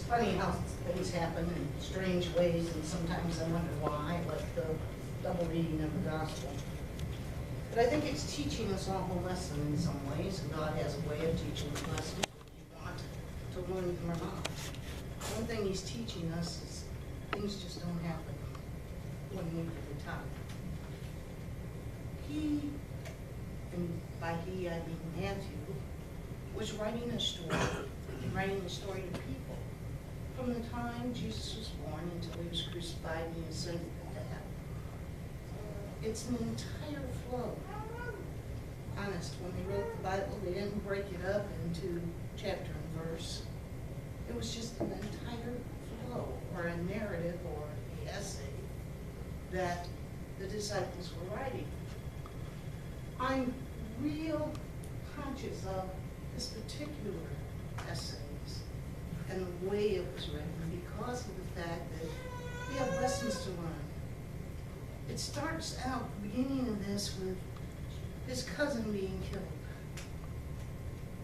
funny how things happen in strange ways, and sometimes I wonder why, like the double reading of the gospel. But I think it's teaching us all a lesson in some ways, and God has a way of teaching us lessons if you want to learn them or not. One thing he's teaching us is things just don't happen when we give it time. He, and by he I mean Matthew, was writing a story to people from the time Jesus was born until he was crucified and he ascended into heaven. It's an entire flow. Honest, when they wrote the Bible, they didn't break it up into chapter and verse. It was just an entire flow, or a narrative, or an essay that the disciples were writing. I'm real conscious of this particular essays and the way it was written because of the fact that we have lessons to learn. It starts out, the beginning of this, with his cousin being killed.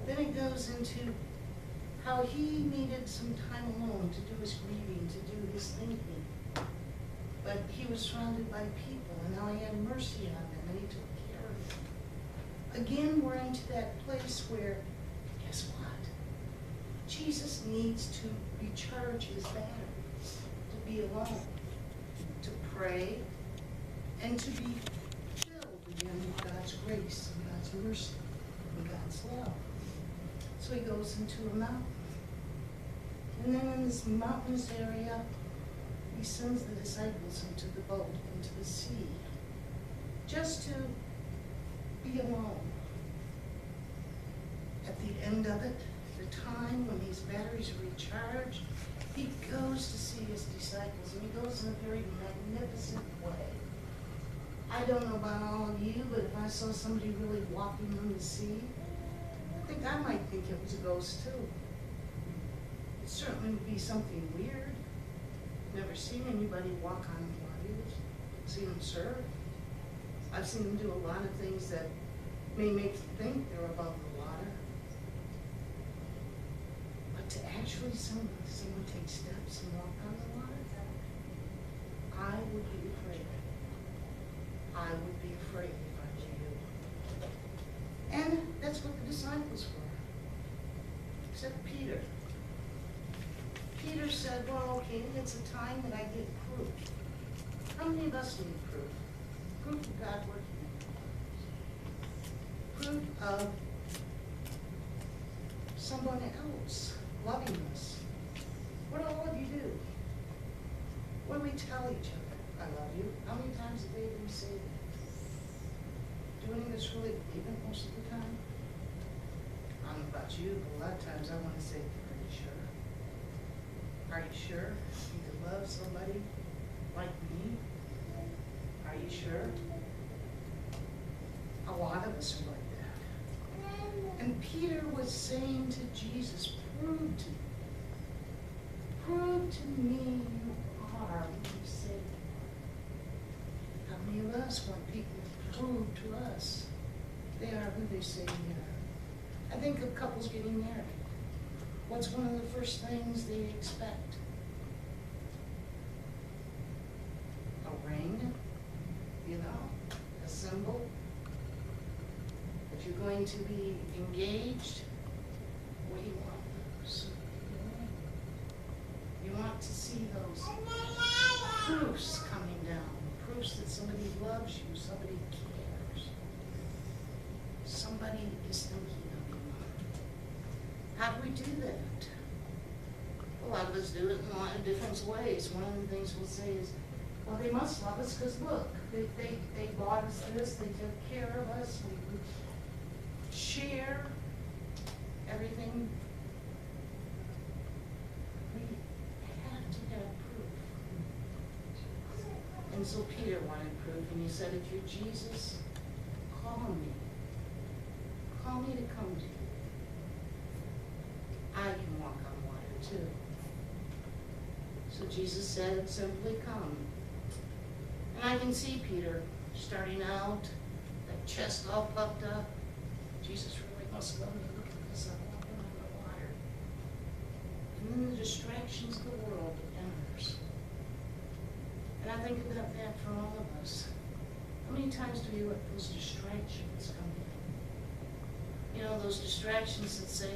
Then it goes into how he needed some time alone to do his grieving, to do his thinking. But he was surrounded by people, and now he had mercy on them, and he took care of them. Again, we're into that place where, guess what? Jesus needs to recharge his batteries, to be alone, to pray, and to be filled again with God's grace and God's mercy and God's love. So he goes into a mountain. And then in this mountainous area, he sends the disciples into the boat, into the sea, just to be alone. At the end of it, the time when his batteries are recharged, he goes to see his disciples, and he goes in a very magnificent way. I don't know about all of you, but if I saw somebody really walking on the sea, I think I might think it was a ghost too. It certainly would be something weird. Never seen anybody walk on water. Seen them surf. I've seen them do a lot of things that may make you think they're above the water. But to actually someone take steps and walk on the water, I would be afraid. I would be afraid if I were you. And that's what the disciples were. Except Peter. Peter said, well, okay, it's a time that I get proof. How many of us need proof? Proof of God working in us. Proof of someone else loving us. What do all of you do? What do we tell each other? I love you. How many times a day do we say that? Do any of us really believe it most of the time? I don't know about you, but a lot of times I want to say, are you sure? Are you sure you could love somebody like me? Are you sure? A lot of us are like that. And Peter was saying to Jesus, prove to me you are who you say you are. How many of us want people to prove to us they are who they say they are? I think of couples getting married. What's one of the first things they expect? A ring, a symbol that you're going to be engaged. What do you want those? You want to see those proofs coming down, proofs that somebody loves you, somebody cares, somebody is thinking of you. How do we do that? A lot of us do it in a lot of different ways. One of the things we'll say is, well, they must love us because look, they bought us this, they took care of us, we would share everything. We have to have proof. And so Peter wanted proof, and he said, if you're Jesus, call me. Call me to come to you. I can walk on water too. So Jesus said, simply come. And I can see Peter starting out, that chest all puffed up. Jesus really must love me. Look at this, I'm walking on the water. And then the distractions of the world enters. And I think about that for all of us. How many times do we let those distractions come in? You know, those distractions that say,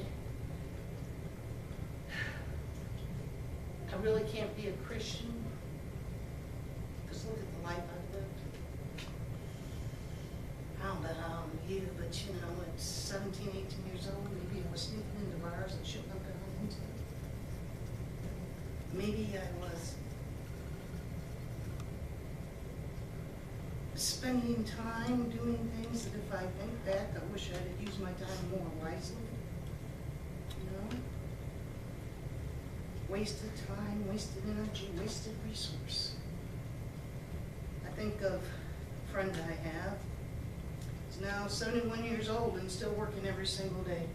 I really can't be a Christian because look at the life I've lived. I don't know how I'm you, but you know, at 17, 18 years old, maybe I was sneaking into bars I shouldn't have gone into. Maybe I was spending time doing things that if I think back, I wish I had used my time more wisely. You know? Wasted time, wasted energy, wasted resource. I think of a friend I have. He's now 71 years old and still working every single day.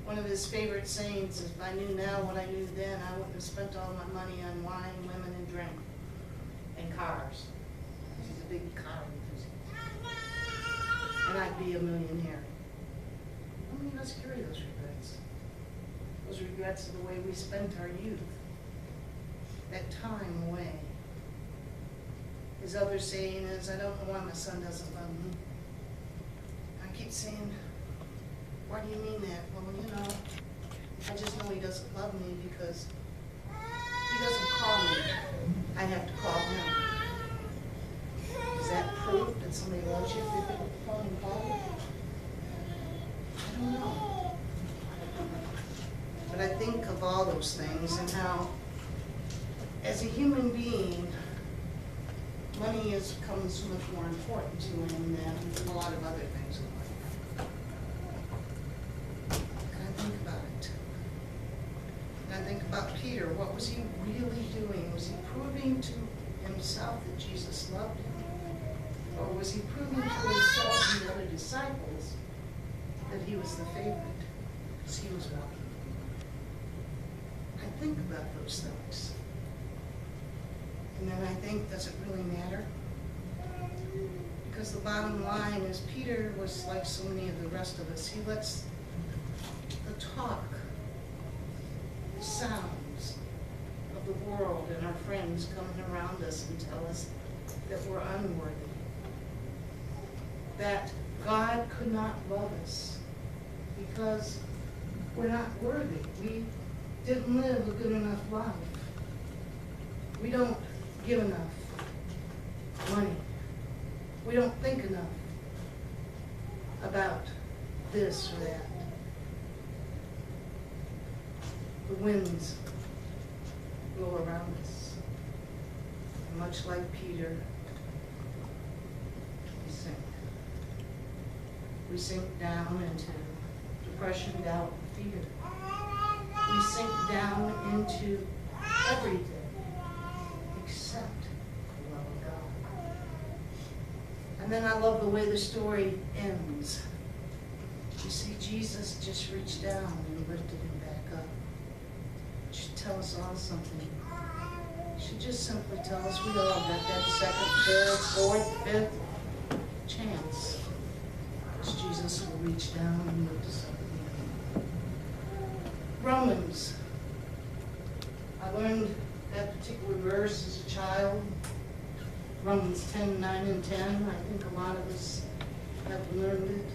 One of his favorite sayings is, if I knew now what I knew then, I wouldn't have spent all my money on wine, women, and drink, and cars. He's a big car enthusiast. And I'd be a millionaire. How many of us carry those regrets? Those regrets of the way we spent our youth, that time away. His other saying is, I don't know why my son doesn't love me. I keep saying, why do you mean that? Well, you know, I just know he doesn't love me because he doesn't call me. I have to call him. Is that proof that somebody loves you if they pick up the phone and call you? I don't know. But I think of all those things and how, as a human being, money has become so much more important to him than a lot of other things in life. And I think about it. And I think about Peter. What was he really doing? Was he proving to himself that Jesus loved him? Or was he proving to himself and the other disciples that he was the favorite because he was walking? I think about those things. And then I think, does it really matter? Because the bottom line is Peter was like so many of the rest of us. He lets the talk, the sounds of the world and our friends coming around us and tell us that we're unworthy. That God could not love us because we're not worthy. We didn't live a good enough life. We don't give enough money. We don't think enough about this or that. The winds blow around us. And much like Peter, we sink. We sink down into depression, doubt, and fear. We sink down into everything except the love of God. And then I love the way the story ends. You see, Jesus just reached down and lifted him back up. It should tell us all something. It should just simply tell us we all got that second, third, fourth, fifth chance. Because Jesus will reach down and lift us up again. Romans. I learned that particular verse as a child. Romans 10, 9 and 10. I think a lot of us have learned it.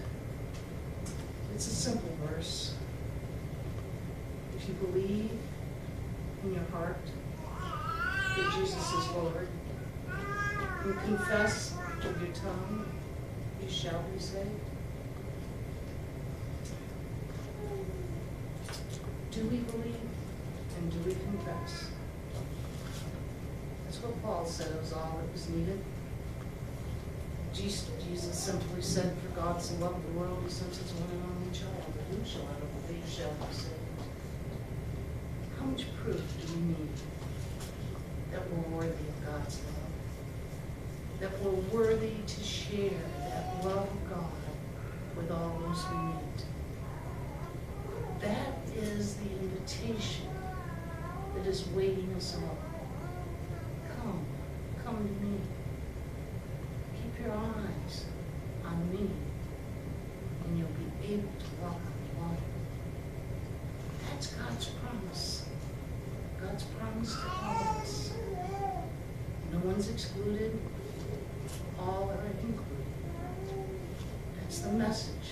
It's a simple verse. If you believe in your heart that Jesus is Lord, and confess with your tongue, you shall be saved. Do we believe and do we confess? That's what Paul said was all that was needed. Jesus simply said, for God so loved the world, he sent his one and only child, that whosoever believes shall be saved. How much proof do we need that we're worthy of God's love? That we're worthy to share that love of God with all those we meet? That is the invitation that is waiting us all. Come to me. Keep your eyes on me, and you'll be able to walk on the water. That's God's promise. God's promise to all of us. No one's excluded. All are included. That's the message